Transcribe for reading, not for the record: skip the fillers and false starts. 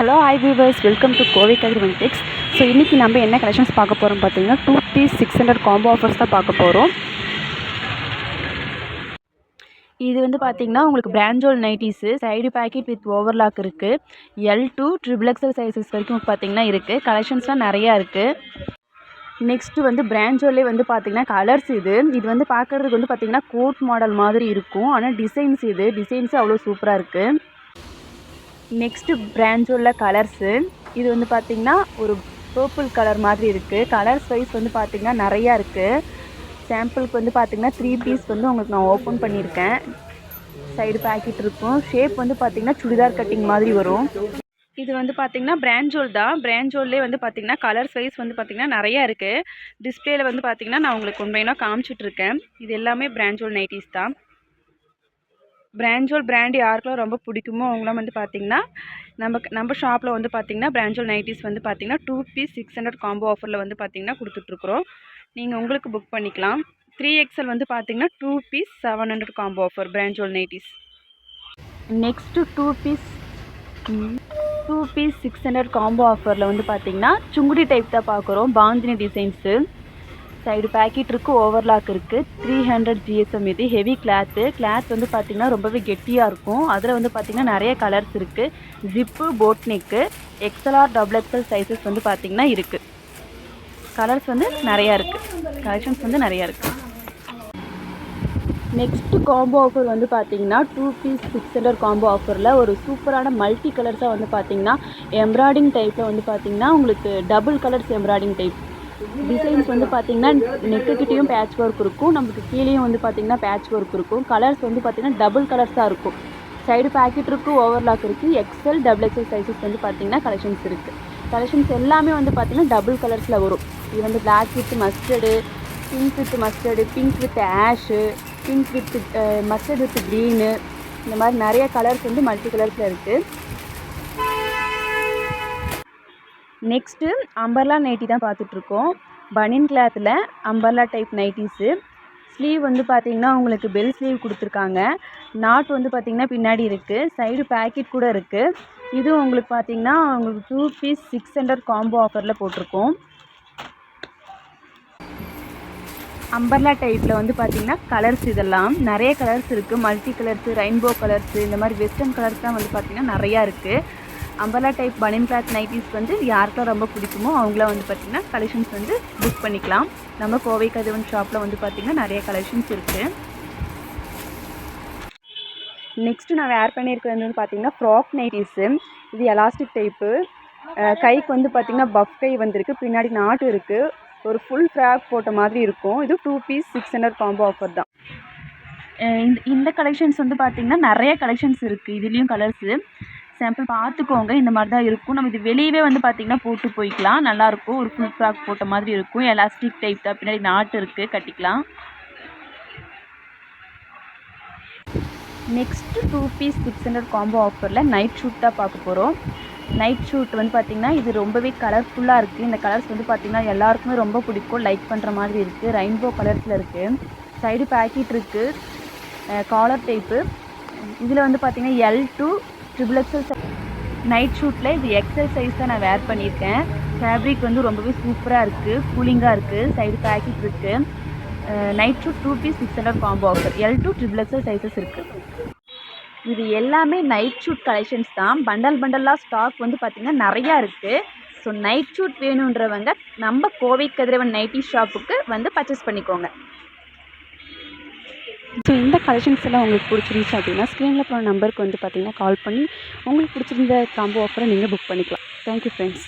Hello hi viewers, welcome to Kovai Kathiravan tex. So இன்றைக்கி நம்ம என்ன கலெக்ஷன்ஸ் பார்க்க போகிறோம் பார்த்தீங்கன்னா 2 பீஸ் 600 காம்போ ஆஃபர்ஸ் தான் பார்க்க போகிறோம். இது வந்து பார்த்திங்கன்னா உங்களுக்கு பிராண்டோல் nighties side pocket with overlock இருக்குது. L2 XXL சைஸஸ் வரைக்கும் பார்த்திங்கன்னா இருக்குது. கலெக்ஷன்ஸ்லாம் நிறையா இருக்குது. நெக்ஸ்ட்டு வந்து பிராண்டோலே வந்து பார்த்திங்கன்னா கலர்ஸ் இது வந்து பார்க்குறதுக்கு வந்து பார்த்திங்கன்னா கோட் மாடல் மாதிரி இருக்கும். ஆனால் டிசைன்ஸு அவ்வளோ சூப்பராக இருக்குது. நெக்ஸ்ட்டு பிராண்டோல கலர்ஸு இது வந்து பார்த்திங்கன்னா ஒரு பர்பிள் கலர் மாதிரி இருக்குது. கலர்ஸ் வைஸ் வந்து பார்த்திங்கன்னா நிறையா இருக்குது. சாம்பிளுக்கு வந்து பார்த்திங்கன்னா 3 பீஸ் வந்து உங்களுக்கு நான் ஓப்பன் பண்ணியிருக்கேன். சைடு பேக்கெட் இருக்கும். ஷேப் வந்து பார்த்திங்கன்னா சுடிதார் கட்டிங் மாதிரி வரும். இது வந்து பார்த்திங்கன்னா பிராண்டோல் தான். பிராண்டோல்லே வந்து பார்த்திங்கன்னா கலர்ஸ் வைஸ் வந்து பார்த்திங்கன்னா நிறையா இருக்குது. டிஸ்பிளேயில் வந்து பார்த்திங்கன்னா நான் உங்களுக்கு ஒன்றைனா காமிச்சிட்ருக்கேன். இது எல்லாமே பிராண்டோல் நைட்டிஸ் தான். பிராண்டோல் பிராண்ட் யாருக்கெல்லாம் ரொம்ப பிடிக்குமோ அவங்களாம் வந்து பார்த்திங்கன்னா நம்ம ஷாப்பில் வந்து பார்த்திங்கன்னா பிராண்டோல் நைட்டிஸ் வந்து பார்த்திங்கன்னா 2 பீஸ் 600 காம்போ ஆஃபரில் வந்து பார்த்திங்கன்னா கொடுத்துட்ருக்குறோம். நீங்கள் உங்களுக்கு புக் பண்ணிக்கலாம். 3XL வந்து பார்த்திங்கன்னா 2 பீஸ் 700 காம்போ ஆஃபர் பிராண்டோல் நைட்டிஸ். நெக்ஸ்ட்டு 2 பீஸ் 600 காம்போ ஆஃபரில் வந்து பார்த்திங்கன்னா சுங்குடி டைப் தான் பார்க்குறோம். பாந்தினி டிசைன்ஸு சைடு பேக்கெட் இருக்குது, ஓவர்லாக் இருக்குது. 300 GSM. இது ஹெவி கிளாத் வந்து பார்த்திங்கன்னா ரொம்பவே கெட்டியாக இருக்கும். அதில் வந்து பார்த்திங்கன்னா நிறைய கலர்ஸ் இருக்குது. Zip, boat neck, XLR XXL sizes வந்து பார்த்திங்கன்னா இருக்குது. கலர்ஸ் வந்து நிறையா இருக்குது. கலெக்ஷன்ஸ் வந்து நிறையா இருக்குது. நெக்ஸ்ட்டு காம்போ ஆஃபர் வந்து பார்த்திங்கன்னா 2 பீஸ் 600 காம்போ ஆஃபரில் ஒரு சூப்பரான மல்டி கலர்ஸாக வந்து பார்த்திங்கன்னா எம்ப்ராய்டிங் டைப்பில் வந்து பார்த்திங்கன்னா உங்களுக்கு double colours embroidering type designs வந்து பார்த்திங்கன்னா நெக்குக்கிட்டேயும் பேட்ச் ஒர்க் இருக்கும். நமக்கு கீழேயும் வந்து பார்த்திங்கன்னா பேட்ச் ஒர்க் இருக்கும். கலர்ஸ் வந்து பார்த்திங்கன்னா டபுள் கலர்ஸாக இருக்கும். சைடு பேக்கெட் இருக்குது, ஓவர்லாக் இருக்குது. XL XXL சைஸஸ் வந்து பார்த்திங்கன்னா கலெக்ஷன்ஸ் இருக்குது. கலெக்ஷன்ஸ் எல்லாமே வந்து பார்த்திங்கன்னா டபுள் கலர்ஸில் வரும். இது வந்து black with mustard, pink with mustard, pink with ash, pink with mustard with green, இந்த மாதிரி நிறைய கலர்ஸ் வந்து மல்டி கலர்ஸில் இருக்குது. நெக்ஸ்ட்டு அம்பர்லா நைட்டி தான் பார்த்துட்ருக்கோம். பனியன் கிளாத்தில் அம்பர்லா டைப் நைட்டிஸு. ஸ்லீவ் வந்து பார்த்திங்கன்னா உங்களுக்கு பெல் ஸ்லீவ் கொடுத்துருக்காங்க. நாட் வந்து பார்த்திங்கன்னா பின்னாடி இருக்குது. சைடு பேக்கெட் கூட இருக்குது. இதுவும் உங்களுக்கு பார்த்திங்கன்னா உங்களுக்கு 2 பீஸ் 600 காம்போ ஆஃபரில் போட்டிருக்கோம். அம்பர்லா டைப்பில் வந்து பார்த்திங்கன்னா கலர்ஸ் இதெல்லாம் நிறைய கலர்ஸ் இருக்குது. மல்டி கலர்ஸு, ரெயின்போ கலர்ஸு, இந்த மாதிரி வெஸ்டர்ன் கலர்ஸ் தான் வந்து பார்த்திங்கன்னா நிறையா இருக்குது. அம்பர்லா டைப் பனியன் கிளாத் நைட்டிஸ் வந்து யாருக்கெல்லாம் ரொம்ப பிடிக்குமோ அவங்களாம் வந்து பார்த்திங்கன்னா கலெக்ஷன்ஸ் வந்து புக் பண்ணிக்கலாம். நம்ம கோவை கதிரவன் ஷாப்பில் வந்து பார்த்திங்கன்னா நிறைய கலெக்ஷன்ஸ் இருக்குது. நெக்ஸ்ட்டு நான் வேர் பண்ணியிருக்கிறது வந்து பார்த்திங்கன்னா ஃப்ராக் நைட்டிஸு. இது எலாஸ்டிக் டைப்பு. கைக்கு வந்து பார்த்திங்கன்னா பஃப் கை வந்திருக்கு. பின்னாடி நாட்டு இருக்குது. ஒரு ஃபுல் ஃப்ராக் போட்ட மாதிரி இருக்கும். இது 2 பீஸ் 600 காம்போ ஆஃபர் தான். இந்த கலெக்ஷன்ஸ் வந்து பார்த்திங்கன்னா நிறைய கலெக்ஷன்ஸ் இருக்குது. இதுலேயும் கலர்ஸு சாம்பிள் பார்த்துக்கோங்க. இந்த மாதிரி தான் இருக்கும். நம்ம இது வெளியவே வந்து பார்த்திங்கன்னா போட்டு போய்க்கலாம். நல்லாயிருக்கும். ஒரு ஃபுல் ஃப்ராக் போட்ட மாதிரி இருக்கும். எலாஸ்டிக் டைப் தான். பின்னாடி நாட்டு இருக்குது, கட்டிக்கலாம். நெக்ஸ்ட்டு 2 பீஸ் 600 காம்போ ஆஃபரில் நைட் ஷூட் தான் பார்க்க போகிறோம். நைட் ஷூட் வந்து பார்த்திங்கன்னா இது ரொம்பவே கலர்ஃபுல்லாக இருக்குது. இந்த கலர்ஸ் வந்து பார்த்திங்கன்னா எல்லாருக்குமே ரொம்ப பிடிக்கும். லைக் பண்ணுற மாதிரி இருக்குது. ரெயின்போ கலர்ஸில் இருக்குது. சைடு பேக்கெட் இருக்குது. Collar type. இதில் வந்து பார்த்திங்கன்னா L2 XXL நைட் ஷூட்டில் இது XL சைஸ் தான் நான் வேர் பண்ணியிருக்கேன். ஃபேப்ரிக் வந்து ரொம்பவே சூப்பராக இருக்குது. கூலிங்காக இருக்குது. சைடு பேக்கெட் இருக்குது. Night suit 2 piece 600 combo offer. L2 XXL sizes இருக்குது. இது எல்லாமே நைட் ஷூட் கலெக்ஷன்ஸ் தான். பண்டலாக ஸ்டாக் வந்து பார்த்திங்கன்னா நிறையா இருக்குது. ஸோ நைட் ஷூட் வேணுன்றவங்க நம்ம கோவை கதிரவன் நைட்டி ஷாப்புக்கு வந்து பர்ச்சேஸ் பண்ணிக்கோங்க. ஸோ இந்த கலெக்ஷன்ஸ் எல்லாம் உங்களுக்கு பிடிச்சிருந்துச்சு அப்படின்னா ஸ்க்ரீனில் போகிற நம்பருக்கு வந்து பார்த்திங்கன்னா கால் பண்ணி உங்களுக்கு பிடிச்சிருந்த காம்போ ஆஃபரை நீங்கள் புக் பண்ணிக்கலாம். Thank you friends.